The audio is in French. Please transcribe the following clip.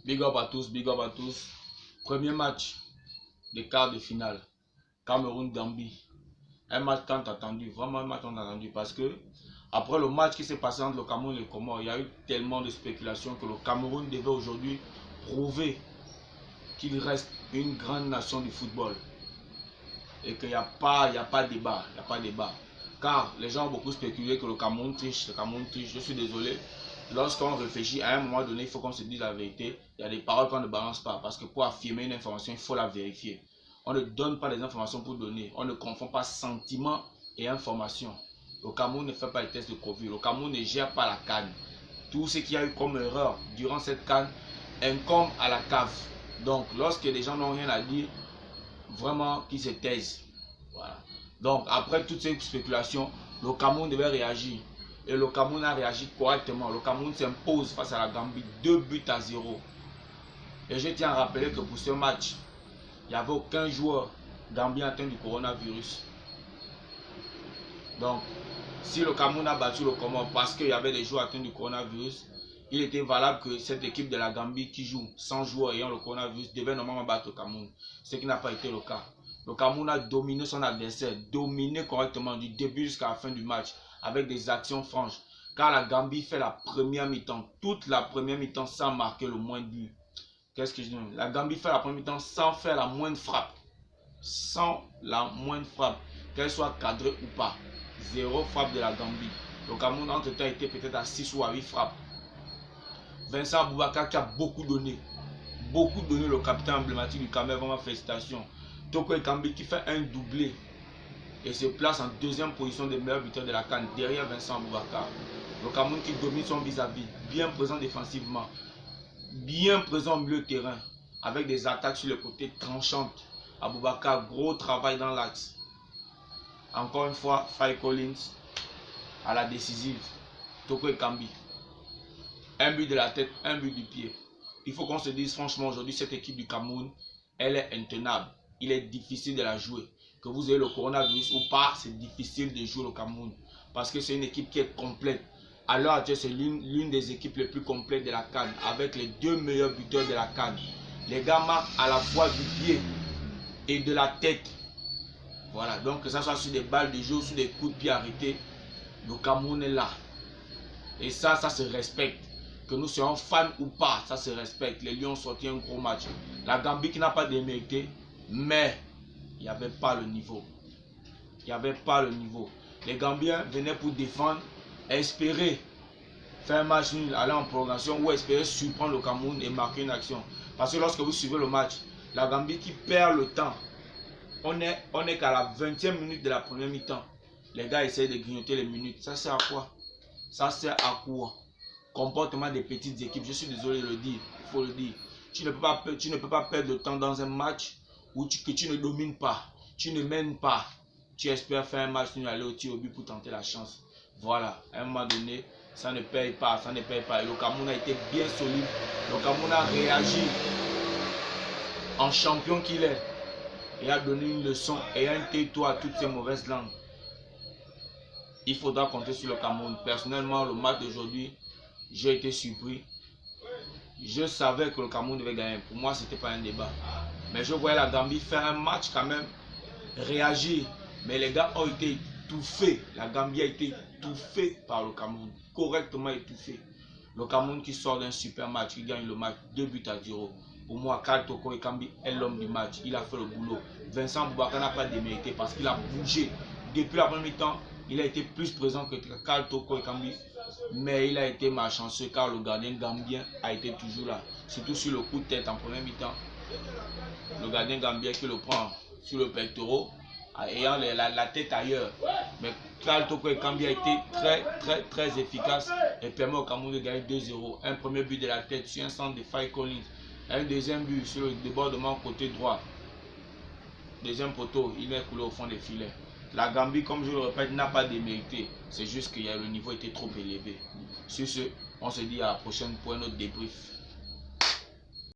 Big up à tous, big up à tous. Premier match des quarts de finale. Cameroun-Gambie. Un match tant attendu, vraiment un match tant attendu parce que après le match qui s'est passé entre le Cameroun et le Comores, il y a eu tellement de spéculations que le Cameroun devait aujourd'hui prouver qu'il reste une grande nation du football. Et qu'il n'y a pas débat, il n'y a pas débat. Car les gens ont beaucoup spéculé que le Cameroun triche, Je suis désolé. Lorsqu'on réfléchit à un moment donné, il faut qu'on se dise la vérité. Il y a des paroles qu'on ne balance pas. Parce que pour affirmer une information, il faut la vérifier. On ne donne pas des informations pour donner. On ne confond pas sentiment et information. Le Cameroun ne fait pas les tests de Covid. Le Cameroun ne gère pas la CAN. Tout ce qu'il y a eu comme erreur durant cette CAN incombe à la CAF. Donc, lorsque les gens n'ont rien à dire, vraiment qu'ils se taisent. Voilà. Donc, après toutes ces spéculations, le Cameroun devait réagir. Et le Cameroun a réagi correctement. Le Cameroun s'impose face à la Gambie 2-0. Et je tiens à rappeler que pour ce match, il n'y avait aucun joueur gambien atteint du coronavirus. Donc, si le Cameroun a battu le Comores parce qu'il y avait des joueurs atteints du coronavirus, il était valable que cette équipe de la Gambie qui joue sans joueurs ayant le coronavirus devait normalement battre le Cameroun. Ce qui n'a pas été le cas. Le Cameroun a dominé son adversaire, dominé correctement du début jusqu'à la fin du match avec des actions franches. Car la Gambie fait la première mi-temps, toute la première mi-temps sans marquer le moindre but. Qu'est-ce que je dis? La Gambie fait la première mi-temps sans faire la moindre frappe. Sans la moindre frappe, qu'elle soit cadrée ou pas. Zéro frappe de la Gambie. Le Cameroun entre-temps était peut-être à 6 ou à 8 frappes. Vincent Aboubakar qui a beaucoup donné, le capitaine emblématique du Cameroun, vraiment félicitations. Toko Ekambi qui fait un doublé et se place en deuxième position des meilleurs buteurs de la CAN derrière Vincent Aboubakar. Le Cameroun qui domine son vis-à-vis, bien présent défensivement, bien présent au milieu de terrain, avec des attaques sur le côté tranchantes. Aboubakar, gros travail dans l'axe. Encore une fois, Faye Collins à la décisive. Toko Ekambi. Un but de la tête, un but du pied. Il faut qu'on se dise franchement aujourd'hui, cette équipe du Cameroun, elle est intenable. Il est difficile de la jouer. Que vous ayez le coronavirus ou pas, c'est difficile de jouer le Cameroun. Parce que c'est une équipe qui est complète. À l'heure actuelle, c'est l'une des équipes les plus complètes de la CAN. Avec les deux meilleurs buteurs de la CAN. Les gars marquent à la fois du pied et de la tête. Voilà, donc que ça soit sur des balles de jeu ou sur des coups de pied arrêtés, le Cameroun est là. Et ça se respecte. Que nous soyons fans ou pas, ça se respecte. Les Lions ont sorti un gros match. La Gambie qui n'a pas démérité, mais il n'y avait pas le niveau. Il n'y avait pas le niveau. Les Gambiens venaient pour défendre, espérer faire un match nul, aller en prolongation ou espérer surprendre le Cameroun et marquer une action. Parce que lorsque vous suivez le match, la Gambie qui perd le temps, on est qu'à la 20e minute de la première mi-temps. Les gars essayent de grignoter les minutes. Ça sert à quoi? Ça sert à quoi? Comportement des petites équipes, je suis désolé de le dire, il faut le dire. Tu ne peux pas perdre de temps dans un match où que tu ne domines pas, tu ne mènes pas. Tu espères faire un match nul, aller au tir au but pour tenter la chance. Voilà, à un moment donné, ça ne paye pas, ça ne paye pas. Et le Cameroun a été bien solide. Le Cameroun a réagi en champion qu'il est et a donné une leçon et un tais-toi à toutes ces mauvaises langues. Il faudra compter sur le Cameroun. Personnellement, le match d'aujourd'hui, j'ai été surpris. Je savais que le Cameroun devait gagner. Pour moi, ce n'était pas un débat. Mais je voyais la Gambie faire un match quand même, réagir. Mais les gars ont été étouffés. La Gambie a été étouffée par le Cameroun. Correctement étouffée. Le Cameroun qui sort d'un super match, qui gagne le match 2-0. Pour moi, Karl Toko Ekambi est l'homme du match. Il a fait le boulot. Vincent Aboubakar n'a pas démérité parce qu'il a bougé. Depuis la première mi-temps, il a été plus présent que Karl Toko Ekambi. Mais il a été malchanceux car le gardien gambien a été toujours là. Surtout sur le coup de tête en première mi-temps. Le gardien gambien qui le prend sur le pectoral, ayant la tête ailleurs. Mais Karl Toko Ekambi a été très efficace et permet au Cameroun de gagner 2-0. Un premier but de la tête sur un centre de Faye Collins. Un deuxième but sur le débordement côté droit. Deuxième poteau, il est coulé au fond des filets. La Gambie, comme je le répète, n'a pas démérité. C'est juste que le niveau était trop élevé. Sur ce, on se dit à la prochaine pour un autre débrief.